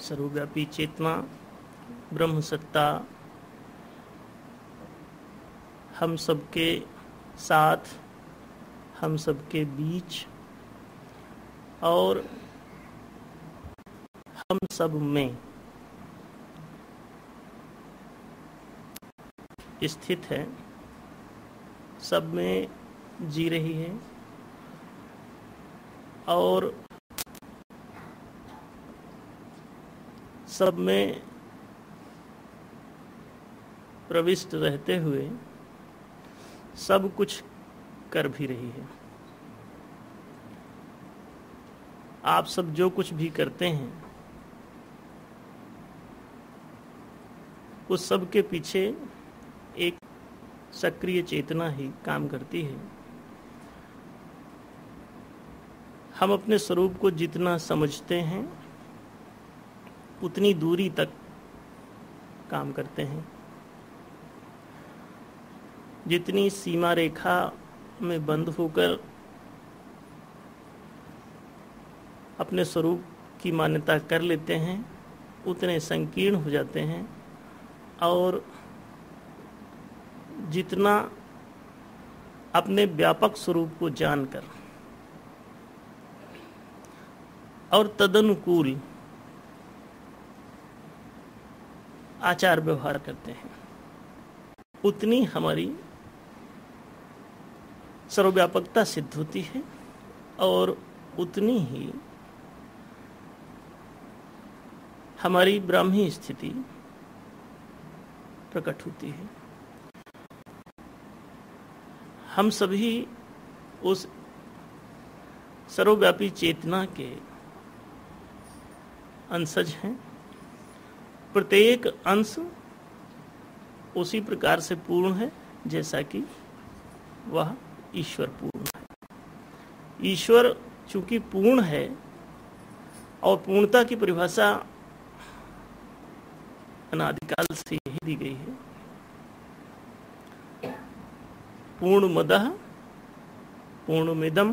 सर्वव्यापी चेतना, ब्रह्म सत्ता हम सबके साथ, हम सबके बीच और हम सब में स्थित है, सब में जी रही है और सब में प्रविष्ट रहते हुए सब कुछ कर भी रही है। आप सब जो कुछ भी करते हैं उस सब के पीछे एक सक्रिय चेतना ही काम करती है। हम अपने स्वरूप को जितना समझते हैं उतनी दूरी तक काम करते हैं। जितनी सीमा रेखा में बंद होकर अपने स्वरूप की मान्यता कर लेते हैं उतने संकीर्ण हो जाते हैं और जितना अपने व्यापक स्वरूप को जानकर और तदनुकूल आचार व्यवहार करते हैं उतनी हमारी सर्वव्यापकता सिद्ध होती है और उतनी ही हमारी ब्राह्मी स्थिति प्रकट होती है। हम सभी उस सर्वव्यापी चेतना के अंशज हैं। प्रत्येक अंश उसी प्रकार से पूर्ण है जैसा कि वह ईश्वर पूर्ण है। ईश्वर चूंकि पूर्ण है और पूर्णता की परिभाषा अनादिकाल से यही दी गई है। पूर्णमदः पूर्णमिदं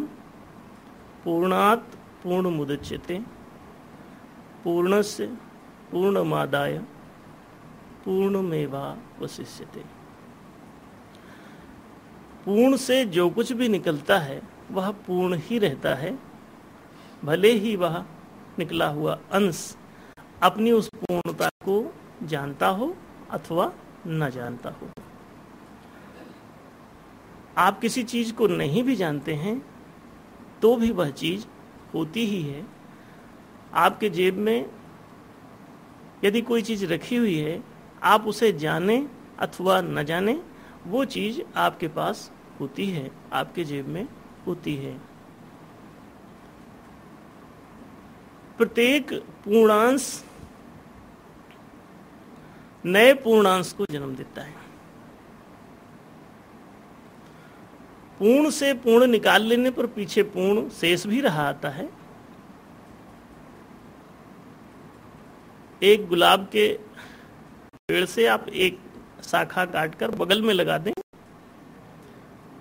पूर्णात् पूर्णमुदच्यते पूर्णस्य पूर्णमादाय पूर्णमेवावशिष्यते। पूर्ण से जो कुछ भी निकलता है वह पूर्ण ही रहता है, भले ही वह निकला हुआ अंश अपनी उस पूर्णता को जानता हो अथवा न जानता हो। आप किसी चीज को नहीं भी जानते हैं तो भी वह चीज होती ही है। आपके जेब में यदि कोई चीज रखी हुई है, आप उसे जाने अथवा न जाने, वो चीज आपके पास होती है, आपके जेब में होती है। प्रत्येक पूर्णांश नए पूर्णांश को जन्म देता है। पूर्ण से पूर्ण निकाल लेने पर पीछे पूर्ण शेष भी रहा आता है। एक गुलाब के पेड़ से आप एक शाखा काटकर बगल में लगा दें,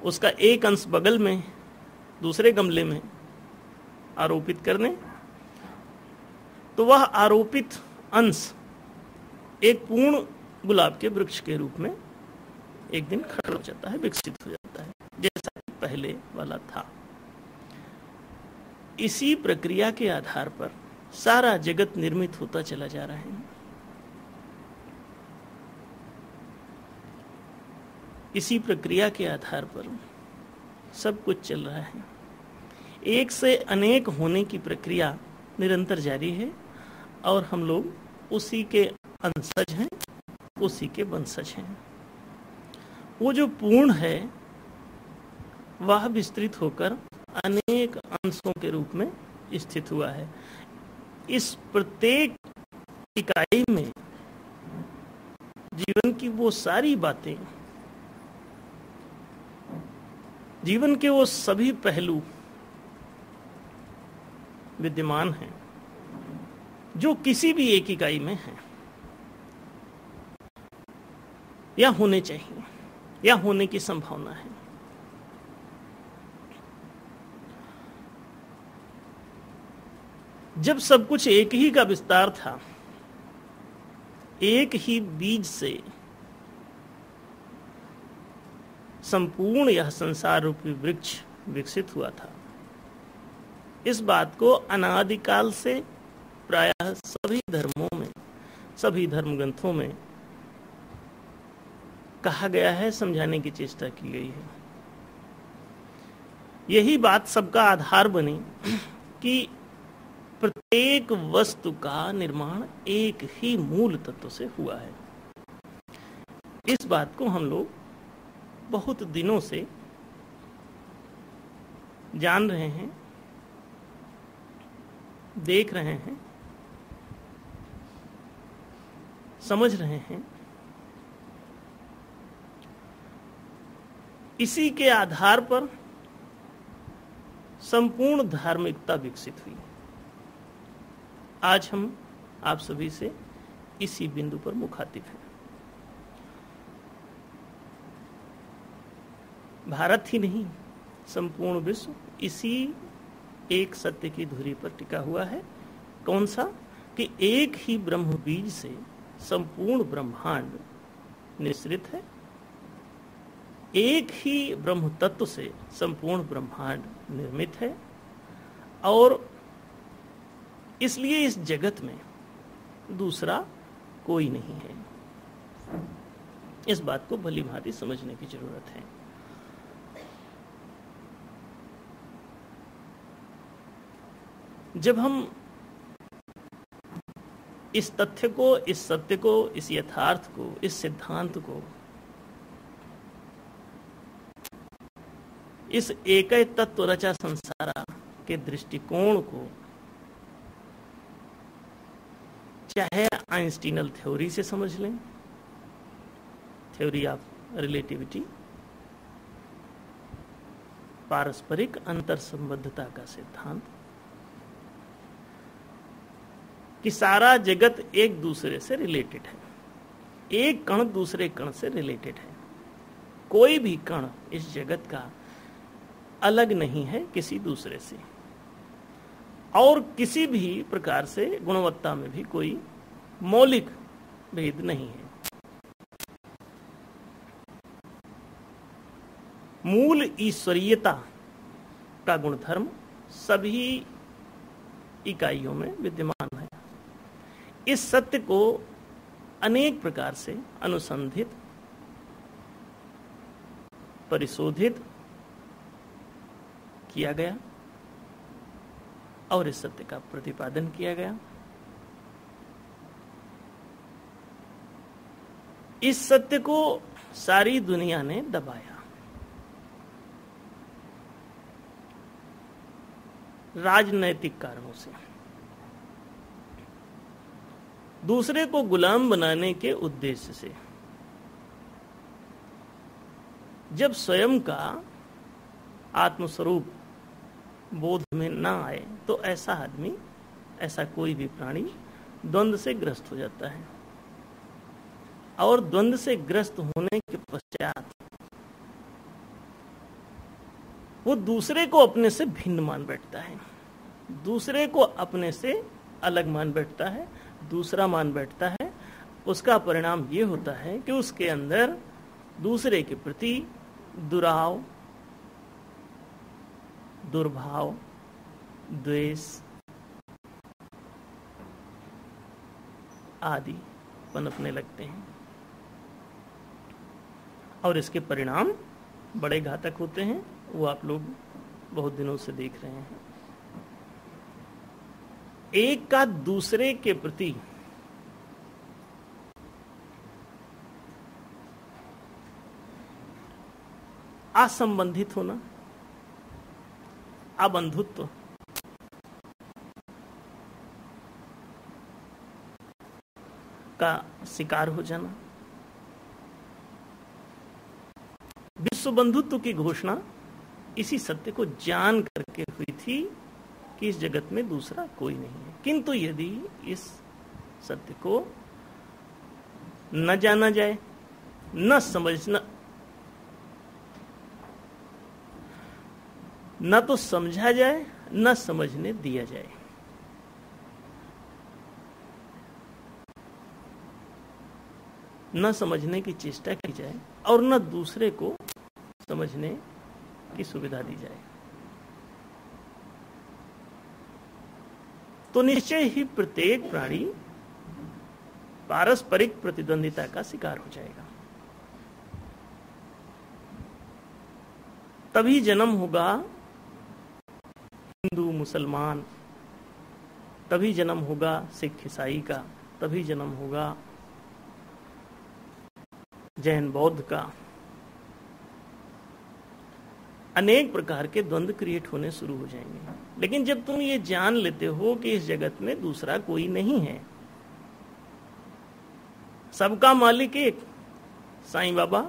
उसका एक अंश बगल में दूसरे गमले में आरोपित कर दें, तो वह आरोपित अंश एक पूर्ण गुलाब के वृक्ष के रूप में एक दिन खड़ा हो जाता है, विकसित हो जाता है, जैसा कि पहले वाला था। इसी प्रक्रिया के आधार पर सारा जगत निर्मित होता चला जा रहा है। इसी प्रक्रिया के आधार पर सब कुछ चल रहा है। एक से अनेक होने की प्रक्रिया निरंतर जारी है और हम लोग उसी के अंशज हैं, उसी के वंशज हैं। वो जो पूर्ण है वह विस्तृत होकर अनेक अंशों के रूप में स्थित हुआ है। इस प्रत्येक इकाई में जीवन की वो सारी बातें, जीवन के वो सभी पहलू विद्यमान हैं जो किसी भी एक इकाई में हैं या होने चाहिए या होने की संभावना है। जब सब कुछ एक ही का विस्तार था एक ही बीज से संपूर्ण यह संसार रूपी वृक्ष विकसित हुआ था। इस बात को अनादिकाल से प्रायः सभी धर्मों में, सभी धर्म ग्रंथों में कहा गया है, समझाने की चेष्टा की गई है। यही बात सबका आधार बनी कि प्रत्येक वस्तु का निर्माण एक ही मूल तत्व से हुआ है। इस बात को हम लोग बहुत दिनों से जान रहे हैं, देख रहे हैं, समझ रहे हैं। इसी के आधार पर संपूर्ण धार्मिकता विकसित हुई। आज हम आप सभी से इसी बिंदु पर मुखातिब हैं। भारत ही नहीं, संपूर्ण विश्व इसी एक सत्य की धुरी पर टिका हुआ है। कौन सा? कि एक ही ब्रह्म बीज से संपूर्ण ब्रह्मांड निश्रित है। एक ही ब्रह्म तत्व से संपूर्ण ब्रह्मांड निर्मित है, और इसलिए इस जगत में दूसरा कोई नहीं है। इस बात को भली भांति समझने की जरूरत है। जब हम इस तथ्य को, इस सत्य को, इस यथार्थ को, इस सिद्धांत को, इस एक तत्व रचा संसारा के दृष्टिकोण को, चाहे आइंस्टीनल थ्योरी से समझ लें, थ्योरी ऑफ रिलेटिविटी, पारस्परिक अंतर संबद्धता का सिद्धांत, कि सारा जगत एक दूसरे से रिलेटेड है, एक कण दूसरे कण से रिलेटेड है। कोई भी कण इस जगत का अलग नहीं है किसी दूसरे से, और किसी भी प्रकार से गुणवत्ता में भी कोई मौलिक भेद नहीं है। मूल ईश्वरीयता का गुणधर्म सभी इकाइयों में विद्यमान है। इस सत्य को अनेक प्रकार से अनुसंधित, परिशोधित किया गया और इस सत्य का प्रतिपादन किया गया। इस सत्य को सारी दुनिया ने दबाया। राजनैतिक कारणों से, दूसरे को गुलाम बनाने के उद्देश्य से। जब स्वयं का आत्मस्वरूप बोध में ना आए तो ऐसा आदमी, ऐसा कोई भी प्राणी द्वंद्व से ग्रस्त हो जाता है, और द्वंद्व से ग्रस्त होने के पश्चात वो दूसरे को अपने से भिन्न मान बैठता है, दूसरे को अपने से अलग मान बैठता है, दूसरा मान बैठता है। उसका परिणाम ये होता है कि उसके अंदर दूसरे के प्रति दुराव, दुर्भाव, द्वेष आदि पनपने लगते हैं, और इसके परिणाम बड़े घातक होते हैं। वो आप लोग बहुत दिनों से देख रहे हैं। एक का दूसरे के प्रति असंबंधित होना, अबंधुत्व, का शिकार हो जाना। विश्व बंधुत्व की घोषणा इसी सत्य को जान करके हुई थी कि इस जगत में दूसरा कोई नहीं है। किंतु यदि इस सत्य को न जाना जाए, न समझना, न तो समझा जाए, न समझने दिया जाए, न समझने की चेष्टा की जाए और न दूसरे को समझने की सुविधा दी जाए, तो निश्चय ही प्रत्येक प्राणी पारस्परिक प्रतिद्वंदिता का शिकार हो जाएगा। तभी जन्म होगा हिंदू मुसलमान, तभी जन्म होगा सिख ईसाई का, तभी जन्म होगा जैन बौद्ध का। अनेक प्रकार के द्वंद्व क्रिएट होने शुरू हो जाएंगे। लेकिन जब तुम ये जान लेते हो कि इस जगत में दूसरा कोई नहीं है, सबका मालिक एक, साईं बाबा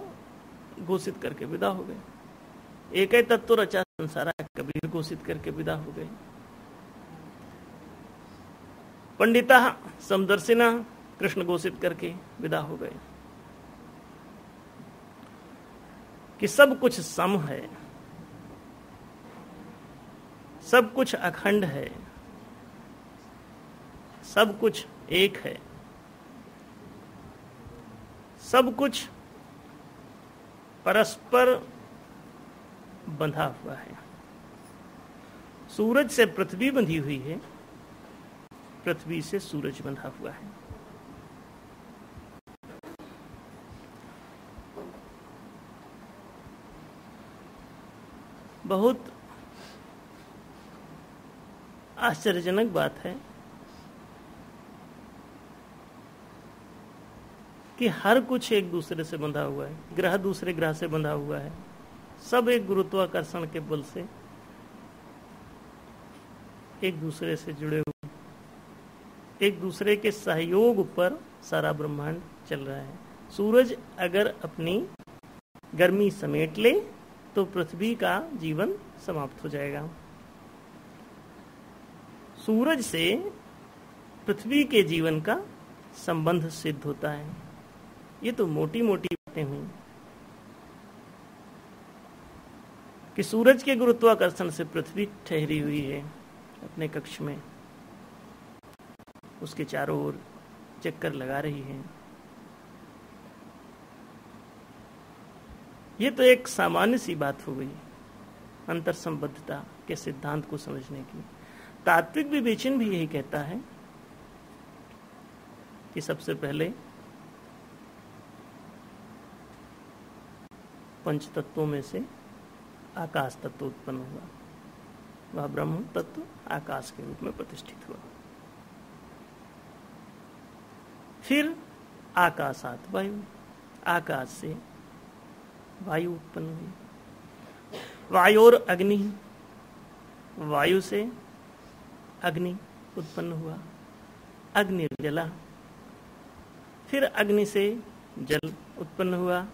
घोषित करके विदा हो गए। एक ही तत्व रचा संसारा, कबीर घोषित करके विदा हो गए। पंडिता समदर्शिना कृष्ण घोषित करके विदा हो गए कि सब कुछ सम है, सब कुछ अखंड है, सब कुछ एक है, सब कुछ परस्पर बंधा हुआ है। सूरज से पृथ्वी बंधी हुई है, पृथ्वी से सूरज बंधा हुआ है। बहुत आश्चर्यजनक बात है कि हर कुछ एक दूसरे से बंधा हुआ है। ग्रह दूसरे ग्रह से बंधा हुआ है, सब एक गुरुत्वाकर्षण के बल से एक दूसरे से जुड़े हुए, एक दूसरे के सहयोग पर सारा ब्रह्मांड चल रहा है। सूरज अगर अपनी गर्मी समेट ले तो पृथ्वी का जीवन समाप्त हो जाएगा। सूरज से पृथ्वी के जीवन का संबंध सिद्ध होता है। ये तो मोटी मोटी बातें हुई कि सूरज के गुरुत्वाकर्षण से पृथ्वी ठहरी हुई है अपने कक्ष में, उसके चारों ओर चक्कर लगा रही है। ये तो एक सामान्य सी बात हो गई अंतर संबद्धता के सिद्धांत को समझने की। तात्विक विवेचन भी यही कहता है कि सबसे पहले पंच तत्वों में से आकाश तत्व उत्पन्न हुआ, वह ब्रह्म तत्व आकाश के रूप में प्रतिष्ठित हुआ। फिर आकाशात वायु, आकाश से वायु उत्पन्न हुई। वायोर अग्नि, वायु से अग्नि उत्पन्न हुआ, अग्नि जला। फिर अग्नि से जल उत्पन्न हुआ,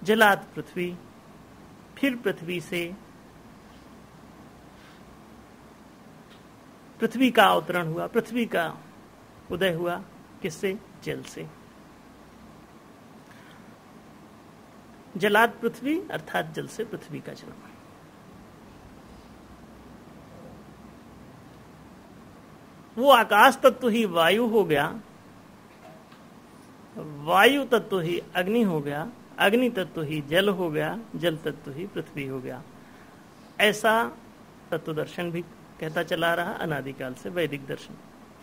जलात पृथ्वी। फिर पृथ्वी से पृथ्वी का अवतरण हुआ, पृथ्वी का उदय हुआ। किससे? जल से। जलात पृथ्वी अर्थात जल से पृथ्वी का जन्म। वो आकाश तत्व ही वायु हो गया, वायु तत्व ही अग्नि हो गया, अग्नि तत्व ही जल हो गया, जल तत्व ही पृथ्वी हो गया। ऐसा तत्व दर्शन भी कहता चला रहा अनादिकाल से, वैदिक दर्शन।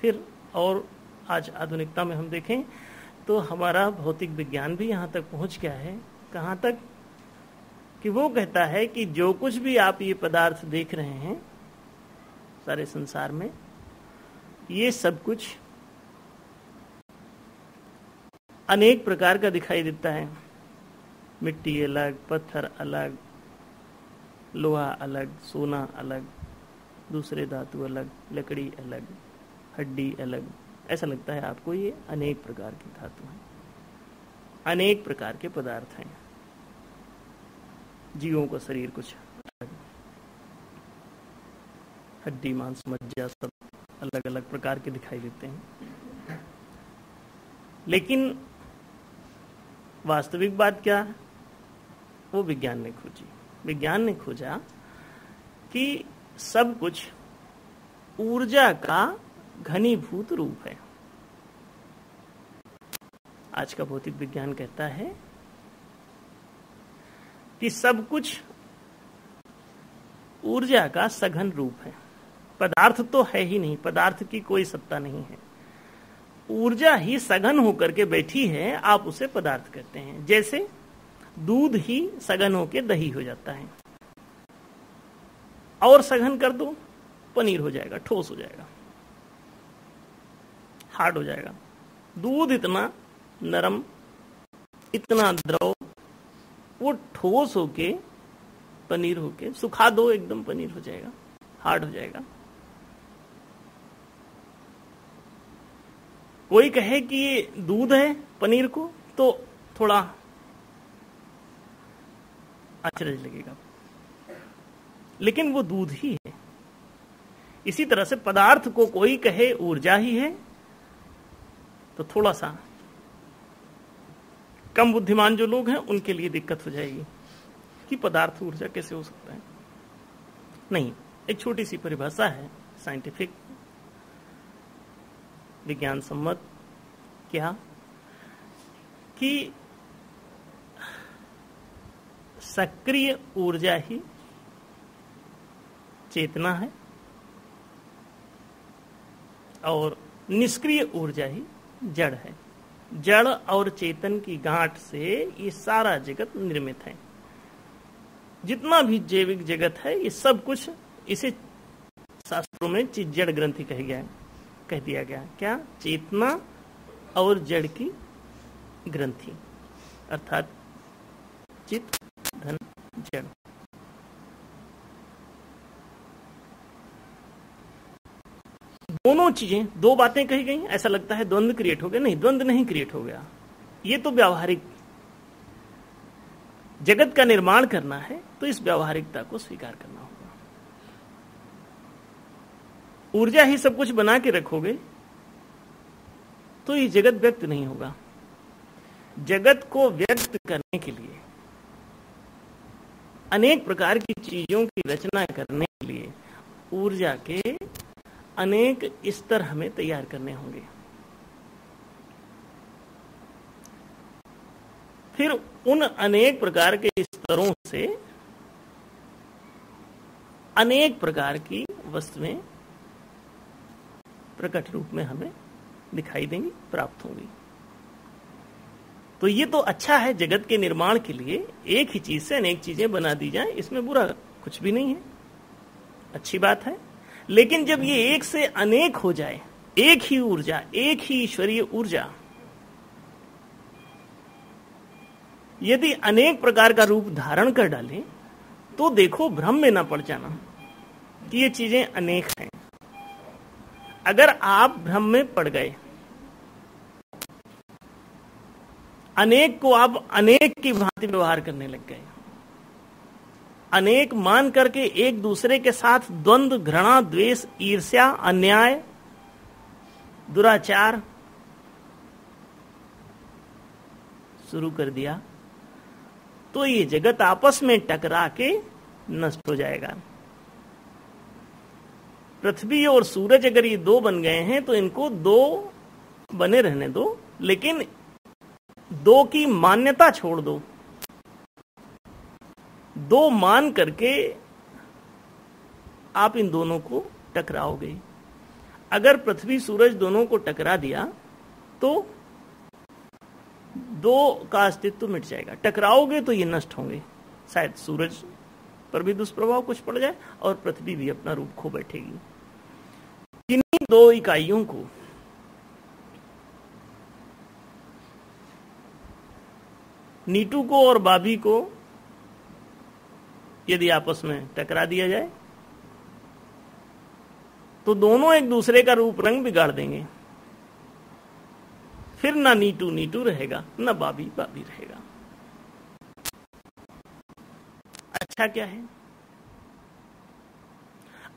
फिर और आज आधुनिकता में हम देखें तो हमारा भौतिक विज्ञान भी यहाँ तक पहुँच गया है। कहाँ तक? कि वो कहता है कि जो कुछ भी आप ये पदार्थ देख रहे हैं सारे संसार में, ये सब कुछ अनेक प्रकार का दिखाई देता है। मिट्टी अलग, पत्थर अलग, लोहा अलग, सोना अलग, दूसरे धातु अलग, लकड़ी अलग, हड्डी अलग। ऐसा लगता है आपको ये अनेक प्रकार की धातु हैं, अनेक प्रकार के पदार्थ हैं। जीवों का शरीर कुछ अलग, हड्डी मांस मज्जा सब अलग अलग प्रकार के दिखाई देते हैं। लेकिन वास्तविक बात क्या है? वो विज्ञान ने खोजी। विज्ञान ने खोजा कि सब कुछ ऊर्जा का घनीभूत रूप है। आज का भौतिक विज्ञान कहता है कि सब कुछ ऊर्जा का सघन रूप है। पदार्थ तो है ही नहीं, पदार्थ की कोई सत्ता नहीं है। ऊर्जा ही सघन होकर के बैठी है, आप उसे पदार्थ कहते हैं। जैसे दूध ही सघन होकर दही हो जाता है, और सघन कर दो पनीर हो जाएगा, ठोस हो जाएगा, हार्ड हो जाएगा। दूध इतना नरम, इतना द्रव, वो ठोस होके पनीर होके, सुखा दो एकदम पनीर हो जाएगा, हार्ड हो जाएगा। कोई कहे कि ये दूध है पनीर को, तो थोड़ा आश्चर्य लगेगा, लेकिन वो दूध ही है। इसी तरह से पदार्थ को कोई कहे ऊर्जा ही है, तो थोड़ा सा कम बुद्धिमान जो लोग हैं उनके लिए दिक्कत हो जाएगी कि पदार्थ ऊर्जा कैसे हो सकता है। नहीं, एक छोटी सी परिभाषा है साइंटिफिक, विज्ञान सम्मत, क्या कि सक्रिय ऊर्जा ही चेतना है और निष्क्रिय ऊर्जा ही जड़ है। जड़ और चेतन की गांठ से ये सारा जगत निर्मित है। जितना भी जैविक जगत है, ये सब कुछ, इसे शास्त्रों में चित जड़ ग्रंथि कह दिया गया। क्या? चेतना और जड़ की ग्रंथि, अर्थात चित धन जड़। दोनों चीजें, दो बातें कही गई, ऐसा लगता है द्वंद्व क्रिएट हो गया। नहीं, द्वंद्व नहीं क्रिएट हो गया। ये तो व्यावहारिक जगत का निर्माण करना है, तो इस व्यावहारिकता को स्वीकार करना होगा। ऊर्जा ही सब कुछ बना के रखोगे तो ये जगत व्यक्त नहीं होगा। जगत को व्यक्त करने के लिए, अनेक प्रकार की चीजों की रचना करने के लिए ऊर्जा के अनेक स्तर हमें तैयार करने होंगे। फिर उन अनेक प्रकार के स्तरों से अनेक प्रकार की वस्तुएं प्रकट रूप में हमें दिखाई देंगी, प्राप्त होंगी। तो ये तो अच्छा है, जगत के निर्माण के लिए एक ही चीज से अनेक चीजें बना दी जाएं, इसमें बुरा कुछ भी नहीं है, अच्छी बात है। लेकिन जब ये एक से अनेक हो जाए, एक ही ऊर्जा, एक ही ईश्वरीय ऊर्जा यदि अनेक प्रकार का रूप धारण कर डाले, तो देखो भ्रम में ना पड़ जाना कि ये चीजें अनेक हैं। अगर आप भ्रम में पड़ गए, अनेक को आप अनेक की भांति व्यवहार करने लग गए, अनेक मान करके एक दूसरे के साथ द्वंद्व, घृणा, द्वेष, ईर्ष्या, अन्याय, दुराचार शुरू कर दिया, तो ये जगत आपस में टकरा के नष्ट हो जाएगा। पृथ्वी और सूरज अगर ये दो बन गए हैं, तो इनको दो बने रहने दो, लेकिन दो की मान्यता छोड़ दो। दो मान करके आप इन दोनों को टकराओगे। अगर पृथ्वी सूरज दोनों को टकरा दिया, तो दो का अस्तित्व मिट जाएगा। टकराओगे तो ये नष्ट होंगे, शायद सूरज पर भी दुष्प्रभाव कुछ पड़ जाए और पृथ्वी भी अपना रूप खो बैठेगी। किन्हीं दो इकाइयों को नीटू को और बाबी को यदि आपस में टकरा दिया जाए, तो दोनों एक दूसरे का रूप रंग बिगाड़ देंगे। फिर ना नीटू नीटू रहेगा, ना बाबी बाबी रहेगा। अच्छा क्या है?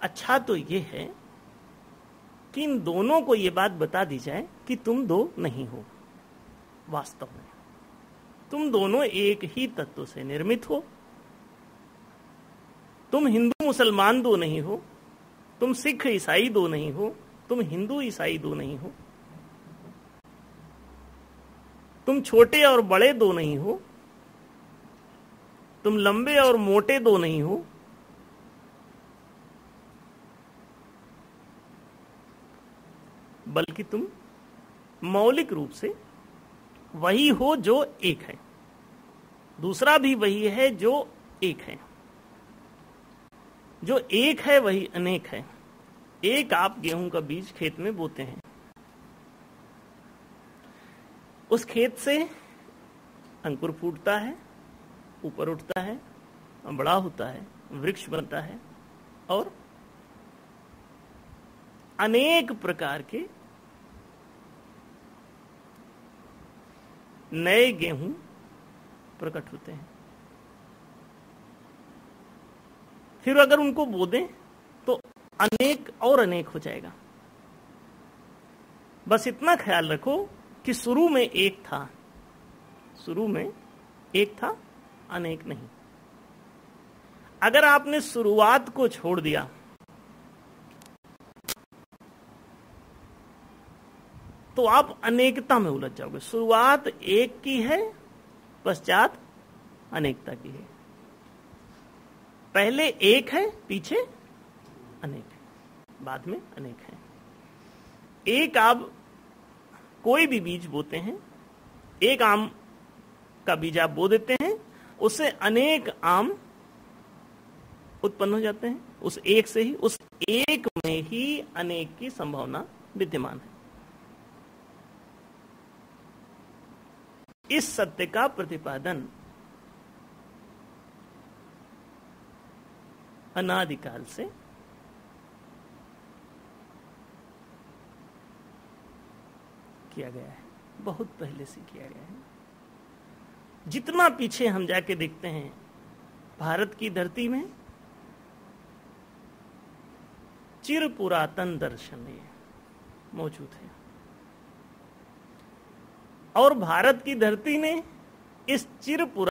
अच्छा तो ये है कि इन दोनों को ये बात बता दी जाए कि तुम दो नहीं हो। वास्तव में तुम दोनों एक ही तत्व से निर्मित हो। तुम हिंदू मुसलमान दो नहीं हो, तुम सिख ईसाई दो नहीं हो, तुम हिंदू ईसाई दो नहीं हो। तुम छोटे और बड़े दो नहीं हो, तुम लंबे और मोटे दो नहीं हो, बल्कि तुम मौलिक रूप से वही हो जो एक है। दूसरा भी वही है जो एक है। जो एक है वही अनेक है। एक आप गेहूं का बीज खेत में बोते हैं, उस खेत से अंकुर फूटता है, ऊपर उठता है, बड़ा होता है, वृक्ष बनता है और अनेक प्रकार के नए गेहूं प्रकट होते हैं। फिर अगर उनको बो दें तो अनेक और अनेक हो जाएगा। बस इतना ख्याल रखो कि शुरू में एक था, शुरू में एक था, अनेक नहीं। अगर आपने शुरुआत को छोड़ दिया तो आप अनेकता में उलझ जाओगे। शुरुआत एक की है, पश्चात अनेकता की है। पहले एक है, पीछे अनेक है, बाद में अनेक है। एक आप कोई भी बीज बोते हैं, एक आम का बीज आप बो देते हैं, उससे अनेक आम उत्पन्न हो जाते हैं। उस एक से ही, उस एक में ही अनेक की संभावना विद्यमान है। इस सत्य का प्रतिपादन अनादिकाल से किया गया है, बहुत पहले से किया गया है। जितना पीछे हम जाके देखते हैं, भारत की धरती में चिर पुरातन दर्शन ये मौजूद है और भारत की धरती ने इस चिर